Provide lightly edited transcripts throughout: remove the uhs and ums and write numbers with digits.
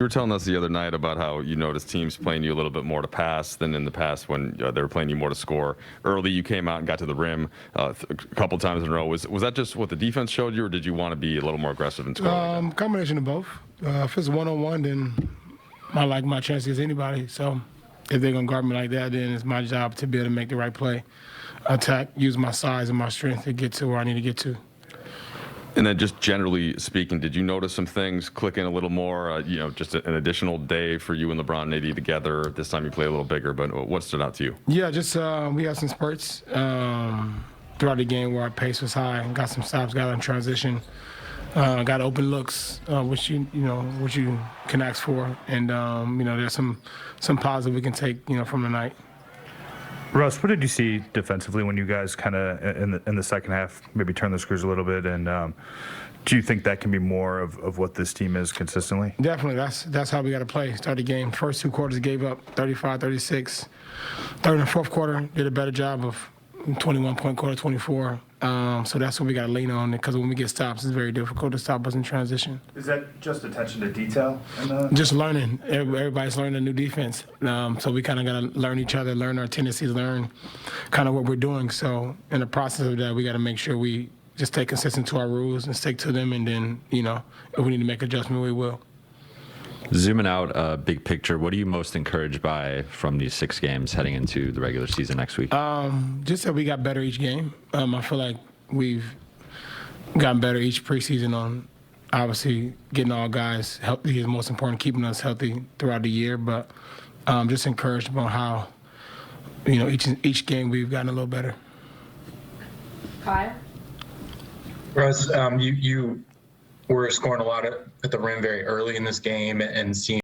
You were telling us the other night about how you noticed teams playing you a little bit more to pass than in the past when they were playing you more to score. Early, you came out and got to the rim a couple times in a row. Was that just what the defense showed you, or did you want to be a little more aggressive and score? Like combination of both. If it's one-on-one, then I like my chances against anybody. So if they're going to guard me like that, then it's my job to be able to make the right play, attack, use my size and my strength to get to where I need to get to. And then just generally speaking, did you notice some things clicking a little more, just an additional day for you and LeBron and AD together? This time you play a little bigger, but what stood out to you? Yeah, just we had some spurts throughout the game where our pace was high, got some stops, got in transition, got open looks, which you can ask for. And, there's some positive we can take, from the night. Russ, what did you see defensively when you guys kind of in the second half maybe turn the screws a little bit? And do you think that can be more of what this team is consistently? Definitely. That's how we got to play. Start the game. First two quarters gave up 35, 36. Third and fourth quarter did a better job of 21-point quarter, 24. So that's what we got to lean on, because when we get stops, it's very difficult to stop us in transition. Is that just attention to detail? Just learning. Everybody's learning a new defense. So we kind of got to learn each other, learn our tendencies, learn kind of what we're doing. So in the process of that, we got to make sure we just stay consistent to our rules and stick to them. And then, if we need to make adjustment, we will. Zooming out, big picture, what are you most encouraged by from these 6 games heading into the regular season next week? Just that we got better each game. I feel like we've gotten better each preseason on obviously getting all guys healthy is most important, keeping us healthy throughout the year. But just encouraged about how, each game we've gotten a little better. Kyle? Russ, you were scoring a lot at the rim very early in this game and seemed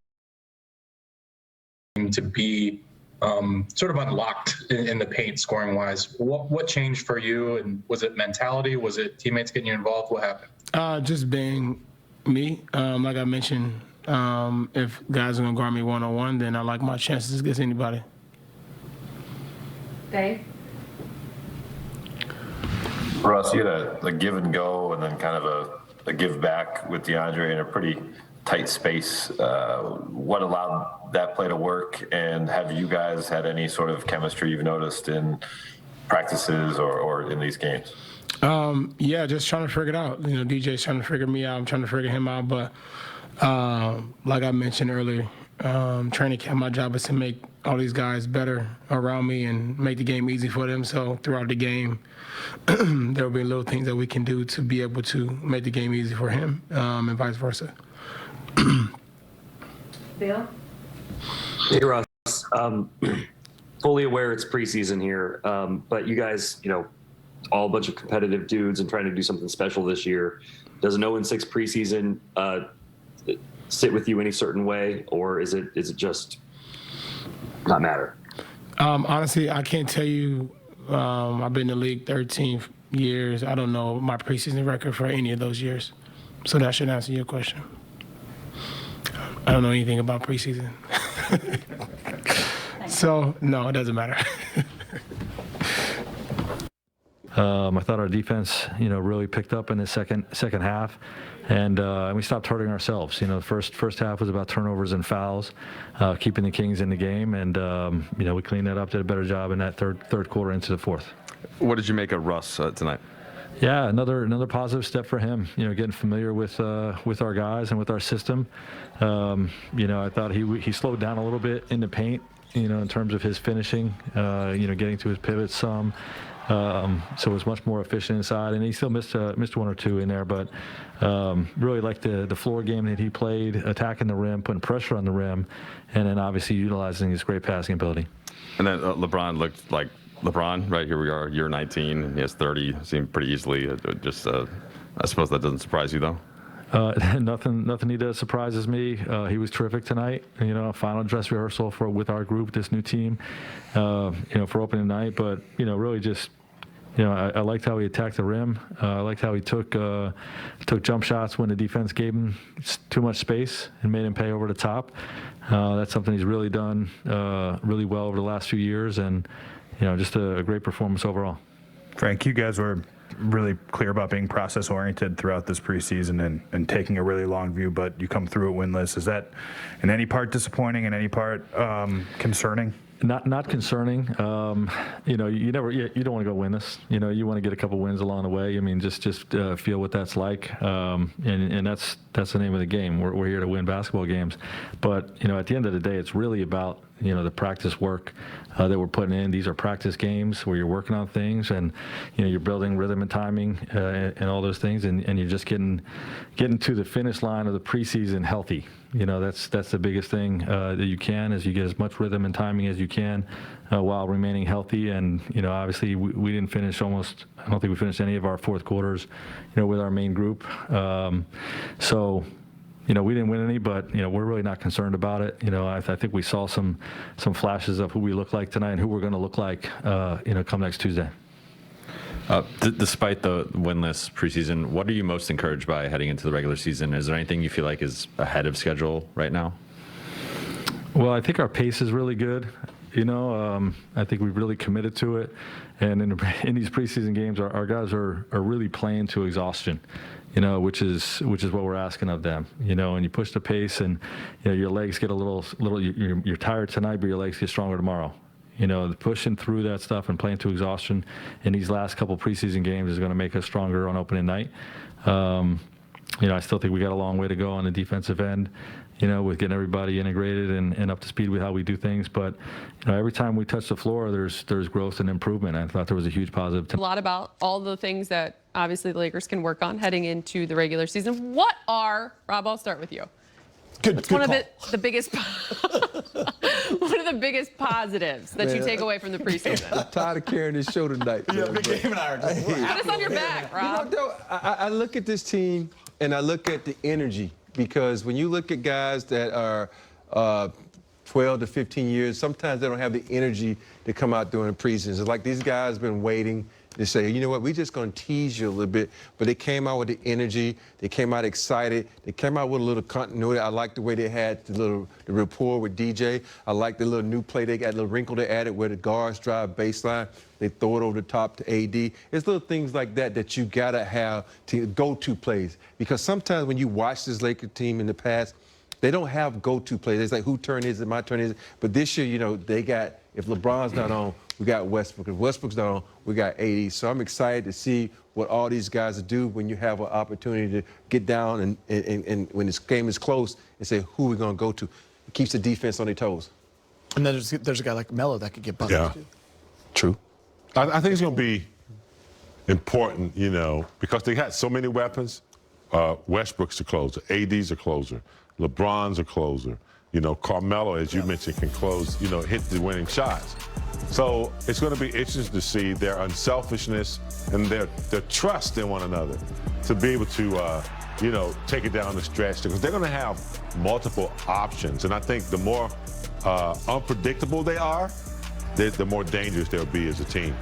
to be sort of unlocked in the paint scoring-wise. What changed for you, and was it mentality? Was it teammates getting you involved? What happened? Just being me. Like I mentioned, if guys are going to guard me one-on-one, then I like my chances against anybody. Dave? Russ, you had a give and go and then kind of a give back with DeAndre in a pretty tight space. What allowed that play to work, and have you guys had any sort of chemistry you've noticed in practices or in these games? Yeah, just trying to figure it out. DJ's trying to figure me out. I'm trying to figure him out. But like I mentioned earlier, training camp, my job is to make all these guys better around me and make the game easy for them. So throughout the game, there will be little things that we can do to be able to make the game easy for him, and vice versa. Bill? Hey, Russ. Fully aware it's preseason here, but you guys, all a bunch of competitive dudes and trying to do something special this year. Does an 0-6 preseason sit with you any certain way, or is it just not matter? Honestly, I can't tell you. I've been in the league 13 years. I don't know my preseason record for any of those years, so that should answer your question. I don't know anything about preseason. So, no, it doesn't matter. I thought our defense, really picked up in the second half, and we stopped hurting ourselves. The first half was about turnovers and fouls, keeping the Kings in the game, and we cleaned that up, did a better job in that third quarter into the fourth. What did you make of Russ tonight? Yeah, another positive step for him. Getting familiar with our guys and with our system. I thought he slowed down a little bit in the paint. In terms of his finishing. Getting to his pivots some. So it was much more efficient inside, and he still missed one or two in there. But really liked the floor game that he played, attacking the rim, putting pressure on the rim, and then obviously utilizing his great passing ability. And then LeBron looked like LeBron. Right, here we are, year 19, and he has 30. Seemed pretty easily. I suppose that doesn't surprise you though. Nothing he does surprises me. He was terrific tonight. Final dress rehearsal with our group, this new team. For opening night, but really just. I liked how he attacked the rim. I liked how he took jump shots when the defense gave him too much space and made him pay over the top. That's something he's really done really well over the last few years, and just a great performance overall. Frank, you guys were really clear about being process oriented throughout this preseason and taking a really long view, but you come through it winless. Is that in any part disappointing, in any part concerning? Not concerning. You know, you don't want to go winless. You know, you want to get a couple wins along the way. I mean, just feel what that's like, and that's the name of the game. We're here to win basketball games, but you know, at the end of the day, it's really about the practice work that we're putting in. These are practice games where you're working on things, and you're building rhythm and timing and all those things, and you're just getting to the finish line of the preseason healthy. That's the biggest thing that you can, is you get as much rhythm and timing as you can while remaining healthy. And obviously we didn't finish I don't think we finished any of our fourth quarters with our main group. So we didn't win any, but we're really not concerned about it. I think we saw some flashes of who we look like tonight and who we're going to look like come next Tuesday. Despite the winless preseason, what are you most encouraged by heading into the regular season? Is there anything you feel like is ahead of schedule right now? Well, I think our pace is really good. I think we've really committed to it, and in these preseason games, our guys are really playing to exhaustion. Which is what we're asking of them. And you push the pace, and your legs get a little. You're tired tonight, but your legs get stronger tomorrow. Pushing through that stuff and playing to exhaustion in these last couple preseason games is going to make us stronger on opening night. I still think we got a long way to go on the defensive end, with getting everybody integrated and up to speed with how we do things. But, every time we touch the floor, there's growth and improvement. I thought there was a huge positive. A lot about all the things that obviously the Lakers can work on heading into the regular season. What are, Rob, I'll start with you. What's one of the biggest one of the biggest positives that you take away from the preseason? I'm tired of carrying this show tonight. Put us on your back, Rob. I look at this team and I look at the energy, because when you look at guys that are 12 to 15 years, sometimes they don't have the energy to come out during the preseason. It's like these guys have been waiting to say, you know what, we're just going to tease you a little bit. But they came out with the energy. They came out excited. They came out with a little continuity. I like the way they had the rapport with DJ. I like the little new play they got, the little wrinkle they added where the guards drive baseline. They throw it over the top to AD. It's little things like that you got to have to go-to plays. Because sometimes when you watch this Lakers team in the past, they don't have go-to plays. It's like, who turn is it, my turn is it? But this year, they got, if LeBron's not on, we got Westbrook. If Westbrook's not on, we got AD. So I'm excited to see what all these guys do when you have an opportunity to get down and when this game is close and say, who are we going to go to? It keeps the defense on their toes. And then there's a guy like Melo that could get buckets. Yeah, too. True. I think it's going to be important, because they got so many weapons. Westbrook's a closer. AD's a closer. LeBron's a closer. Carmelo, as you mentioned, can close, hit the winning shots. So it's going to be interesting to see their unselfishness and their trust in one another to be able to, take it down the stretch, because they're going to have multiple options. And I think the more unpredictable they are, the more dangerous they'll be as a team.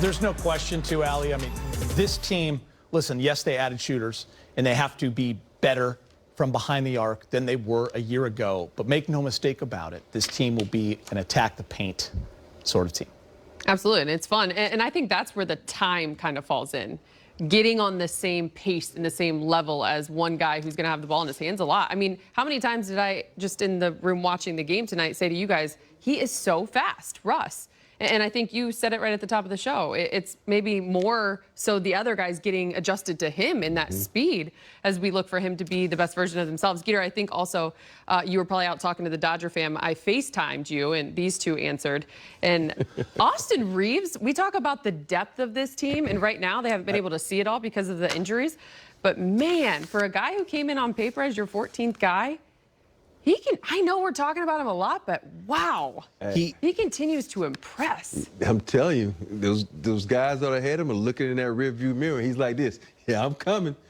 There's no question, too, Ali. I mean, this team, listen, yes, they added shooters, and they have to be better from behind the arc than they were a year ago. But make no mistake about it, this team will be an attack the paint sort of team. Absolutely, and it's fun. And I think that's where the time kind of falls in. Getting on the same pace and the same level as one guy who's going to have the ball in his hands a lot. I mean, how many times did I, just in the room watching the game tonight, say to you guys, he is so fast, Russ. And I think you said it right at the top of the show. It's maybe more so the other guys getting adjusted to him in that speed as we look for him to be the best version of themselves. Geeter, I think also you were probably out talking to the Dodger fam. I FaceTimed you, and these two answered. And Austin Reeves, we talk about the depth of this team, and right now they haven't been able to see it all because of the injuries. But, man, for a guy who came in on paper as your 14th guy, he can. I know we're talking about him a lot, but wow, he continues to impress. I'm telling you, those guys that ahead of him are looking in that rearview mirror. He's like this. Yeah, I'm coming.